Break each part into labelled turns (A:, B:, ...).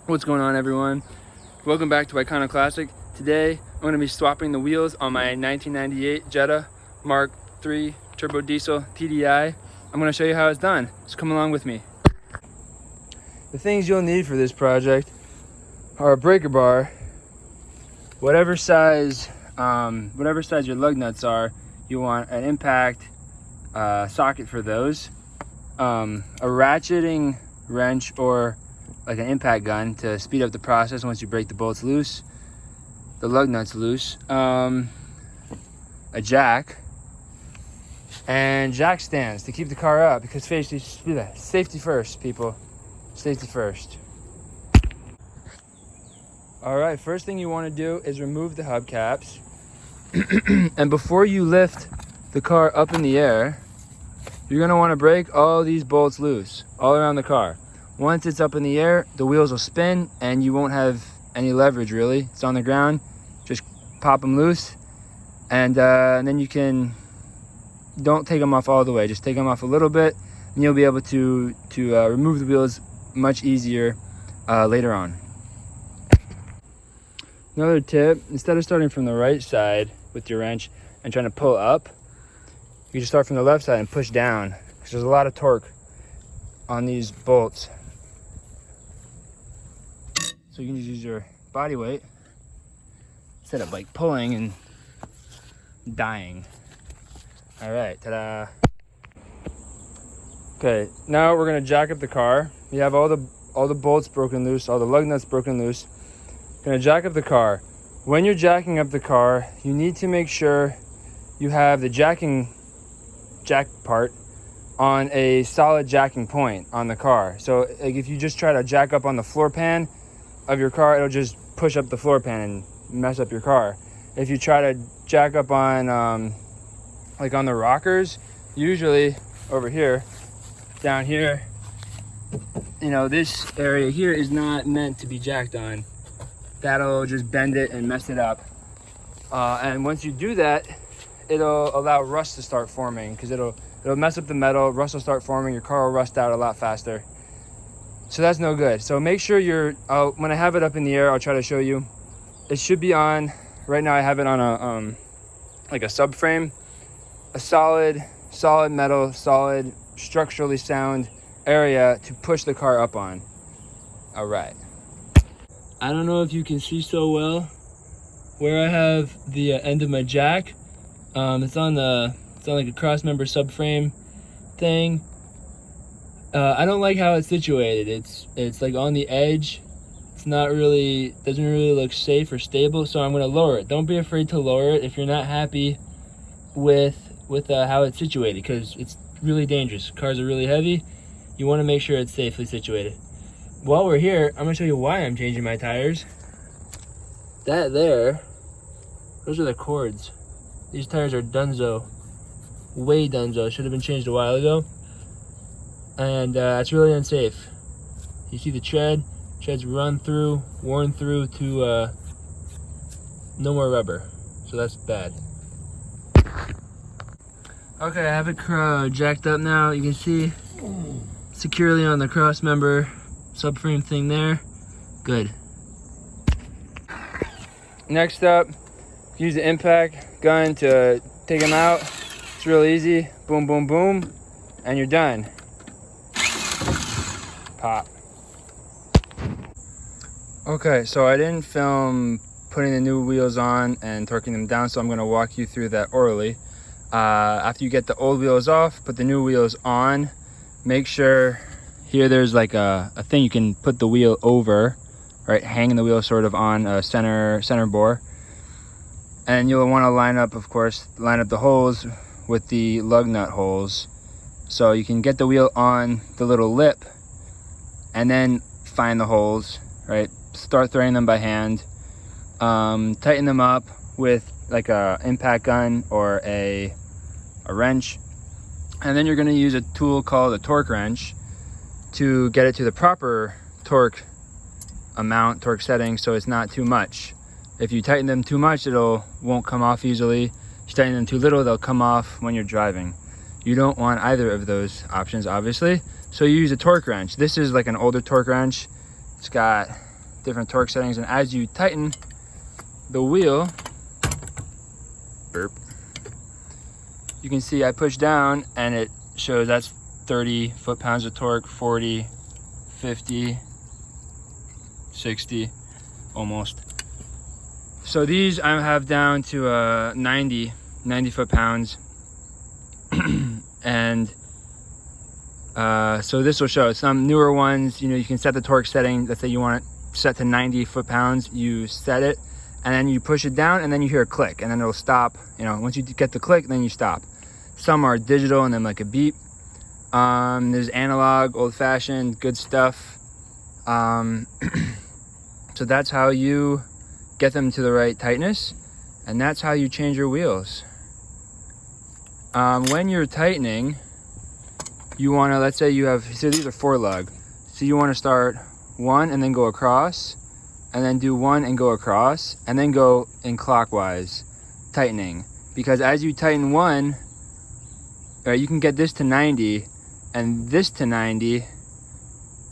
A: What's going on, everyone? Welcome back to Iconoclastic. Today I'm going to be swapping the wheels on my 1998 Jetta Mk3 turbo diesel TDI. I'm going to show you how it's done, so come along with me. The things you'll need for this project are a breaker bar, whatever size your lug nuts are. You want an impact socket for those, a ratcheting wrench or like an impact gun to speed up the process once you break the bolts loose, the lug nuts loose, a jack, and jack stands to keep the car up, because safety first, people. Safety first. All right, first thing you want to do is remove the hubcaps. And before you lift the car up in the air, you're going to want to break all these bolts loose all around the car. Once it's up in the air, the wheels will spin and you won't have any leverage really. It's on the ground. Just pop them loose, and then you can, don't take them off all the way, just take them off a little bit, and you'll be able to remove the wheels much easier later on. Another tip, instead of starting from the right side with your wrench and trying to pull up, you just start from the left side and push down, because there's a lot of torque on these bolts. So you can just use your body weight instead of like pulling and dying. All right, ta-da. Okay, now we're gonna jack up the car. You have all the bolts broken loose, all the lug nuts broken loose. Gonna jack up the car. When you're jacking up the car, you need to make sure you have the jack part on a solid jacking point on the car. So like if you just try to jack up on the floor pan of your car, it'll just push up the floor pan and mess up your car. If you try to jack up on like on the rockers, usually over here, down here, you know, this area here is not meant to be jacked on. That'll just bend it and mess it up. And once you do that, it'll allow rust to start forming, because it'll mess up the metal, rust will start forming, your car will rust out a lot faster. So that's no good. So make sure when I have it up in the air, I'll try to show you. It should be on, right now I have it on a, like a subframe, a solid metal, solid, structurally sound area to push the car up on. All right. I don't know if you can see so well where I have the end of my jack. It's on like a cross member subframe thing. I don't like how it's situated. It's like on the edge. It's not really, doesn't really look safe or stable, so I'm gonna lower it. Don't be afraid to lower it if you're not happy with how it's situated, because it's really dangerous. Cars are really heavy. You wanna make sure it's safely situated. While we're here, I'm gonna show you why I'm changing my tires. That there, those are the cords. These tires are dunzo, way dunzo. Should have been changed a while ago. And it's really unsafe. You see the tread's run through, worn through to no more rubber. So that's bad. Okay, I have it jacked up now. You can see securely on the cross member subframe thing there. Good. Next up, use the impact gun to take them out. It's real easy. Boom, boom, boom, and you're done. Pop. Okay, so I didn't film putting the new wheels on and torquing them down, so I'm gonna walk you through that orally. After you get the old wheels off, put the new wheels on. Make sure here there's like a thing you can put the wheel over, right? Hanging the wheel sort of on a center bore. And you'll want to line up the holes with the lug nut holes. So you can get the wheel on the little lip and then find the holes, right? Start threading them by hand. Tighten them up with like a impact gun or a wrench. And then you're going to use a tool called a torque wrench to get it to the proper torque setting, so it's not too much. If you tighten them too much, won't come off easily. If you tighten them too little, they'll come off when you're driving. You don't want either of those options, obviously. So you use a torque wrench. This is like an older torque wrench. It's got different torque settings. And as you tighten the wheel, you can see I push down and it shows that's 30 foot-pounds of torque, 40, 50, 60, almost. So these I have down to 90 foot-pounds. And so this will show some newer ones. You know, you can set the torque setting. Let's say you want it set to 90 foot-pounds. You set it, and then you push it down, and then you hear a click, and then it'll stop. You know, once you get the click, then you stop. Some are digital, and then like a beep. There's analog, old-fashioned, good stuff. So that's how you get them to the right tightness, and that's how you change your wheels. When you're tightening, you want to, let's say you have, so these are 4-lug. So you want to start 1 and then go across, and then do 1 and go across, and then go in clockwise, tightening. Because as you tighten 1, you can get this to 90 and this to 90,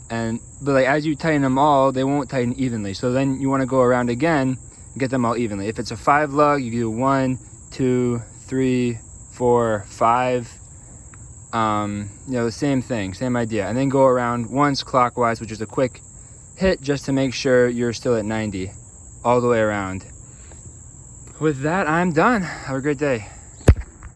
A: but like as you tighten them all, they won't tighten evenly. So then you want to go around again and get them all evenly. If it's a 5-lug, you do 1, 2, 3, 4, 5. You know, the same thing, same idea. And then go around once clockwise, which is a quick hit just to make sure you're still at 90 all the way around. With that, I'm done. Have a great day.